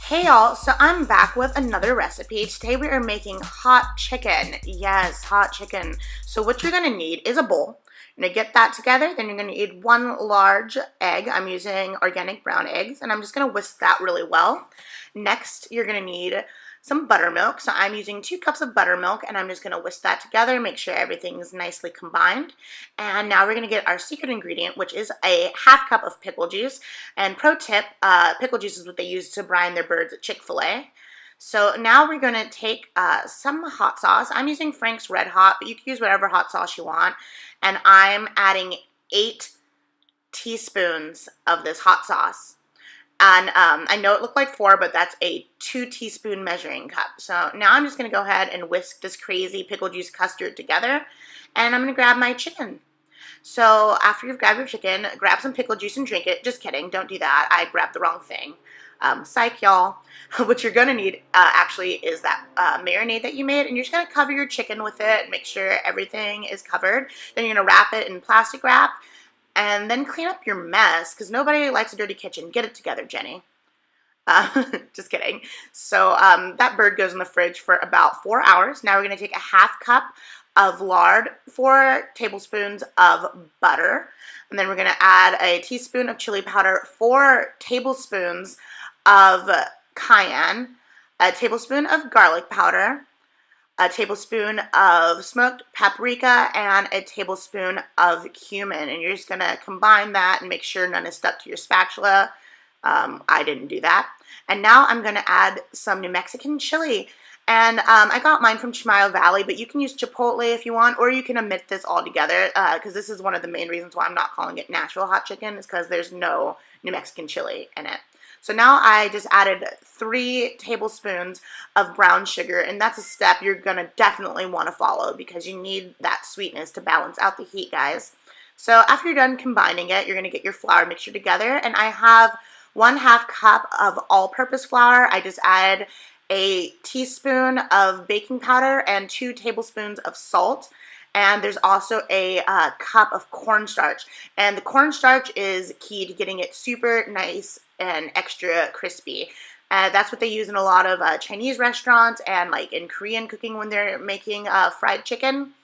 Hey y'all, so I'm back with another recipe. Today we are making hot chicken. Yes, hot chicken. So what you're gonna need is a bowl. You're gonna get that together, then you're gonna need one large egg. I'm using organic brown eggs, and I'm just gonna whisk that really well. Next, you're gonna need some buttermilk. So I'm using 2 cups of buttermilk, and I'm just gonna whisk that together, make sure everything's nicely combined. And now we're gonna get our secret ingredient, which is a ½ cup of pickle juice. And pro tip, pickle juice is what they use to brine their birds at Chick-fil-A. So now we're gonna take some hot sauce. I'm using Frank's Red Hot, but you can use whatever hot sauce you want. And I'm adding 8 teaspoons of this hot sauce. And I know it looked like 4, but that's a 2-teaspoon measuring cup. So now I'm just going to go ahead and whisk this crazy pickle juice custard together. And I'm going to grab my chicken. So after you've grabbed your chicken, grab some pickle juice and drink it. Just kidding. Don't do that. I grabbed the wrong thing. Psych, y'all. What you're going to need actually is that marinade that you made. And you're just going to cover your chicken with it and make sure everything is covered. Then you're going to wrap it in plastic wrap. And then clean up your mess, because nobody likes a dirty kitchen. Get it together, Jenny. Just kidding. So that bird goes in the fridge for about 4 hours. Now we're going to take a ½ cup of lard, 4 tablespoons of butter, and then we're going to add a teaspoon of chili powder, 4 tablespoons of cayenne, a tablespoon of garlic powder, a tablespoon of smoked paprika, and a tablespoon of cumin. And you're just going to combine that and make sure none is stuck to your spatula. I didn't do that. And now I'm going to add some New Mexican chili. And I got mine from Chimayo Valley, but you can use Chipotle if you want, or you can omit this altogether, because this is one of the main reasons why I'm not calling it Nashville hot chicken, is because there's no New Mexican chili in it. So now I just added 3 tablespoons of brown sugar, and that's a step you're going to definitely want to follow because you need that sweetness to balance out the heat, guys. So after you're done combining it, you're going to get your flour mixture together, and I have 1/2 cup of all-purpose flour. I just added a teaspoon of baking powder and 2 tablespoons of salt. And there's also a cup of cornstarch. And the cornstarch is key to getting it super nice and extra crispy. That's what they use in a lot of Chinese restaurants and like in Korean cooking when they're making fried chicken.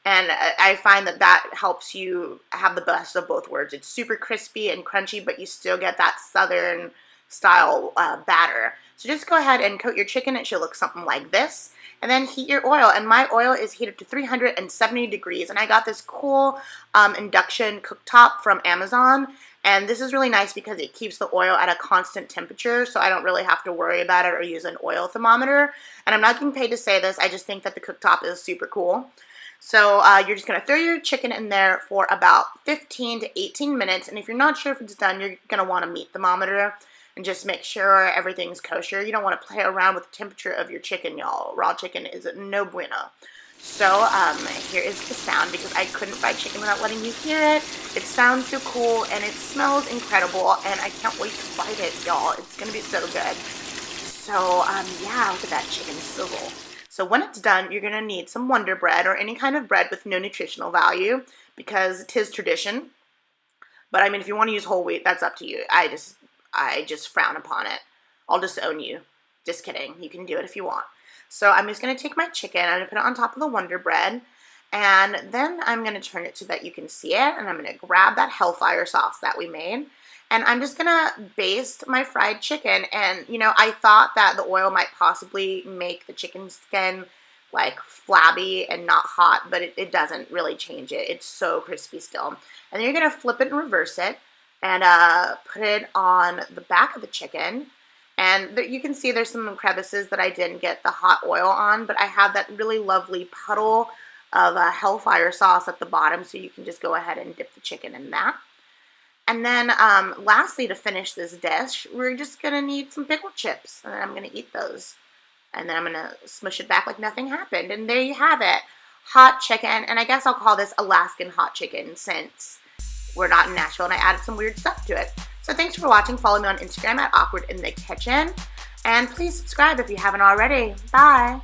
And I find that that helps you have the best of both worlds. It's super crispy and crunchy, but you still get that southern style batter. So just go ahead and coat your chicken. It should look something like this. And then heat your oil, and my oil is heated to 370 degrees, and I got this cool induction cooktop from Amazon, and this is really nice because it keeps the oil at a constant temperature, so I don't really have to worry about it or use an oil thermometer. And I'm not getting paid to say this, I just think that the cooktop is super cool. So you're just going to throw your chicken in there for about 15 to 18 minutes, and if you're not sure if it's done, you're going to want a meat thermometer. And just make sure everything's kosher. You don't want to play around with the temperature of your chicken, y'all. Raw chicken is no bueno. So here is the sound, because I couldn't fry chicken without letting you hear it. It sounds so cool, and it smells incredible, and I can't wait to bite it, y'all. It's going to be so good. So, yeah, look at that chicken sizzle. So when it's done, you're going to need some Wonder Bread or any kind of bread with no nutritional value, because 'tis tradition. But, I mean, if you want to use whole wheat, that's up to you. I just frown upon it. I'll disown you. Just kidding. You can do it if you want. So I'm just going to take my chicken. I'm going to put it on top of the Wonder Bread. And then I'm going to turn it so that you can see it. And I'm going to grab that Hellfire sauce that we made. And I'm just going to baste my fried chicken. And, you know, I thought that the oil might possibly make the chicken skin like flabby and not hot. But it doesn't really change it. It's so crispy still. And then you're going to flip it and reverse it. And put it on the back of the chicken. And you can see there's some crevices that I didn't get the hot oil on, but I have that really lovely puddle of Hellfire sauce at the bottom, so you can just go ahead and dip the chicken in that. And then lastly, to finish this dish, we're just going to need some pickle chips, and then I'm going to eat those. And then I'm going to smush it back like nothing happened. And there you have it, hot chicken. And I guess I'll call this Alaskan hot chicken since we're not in Nashville, and I added some weird stuff to it. So thanks for watching. Follow me on Instagram at awkwardinthekitchen. And please subscribe if you haven't already. Bye.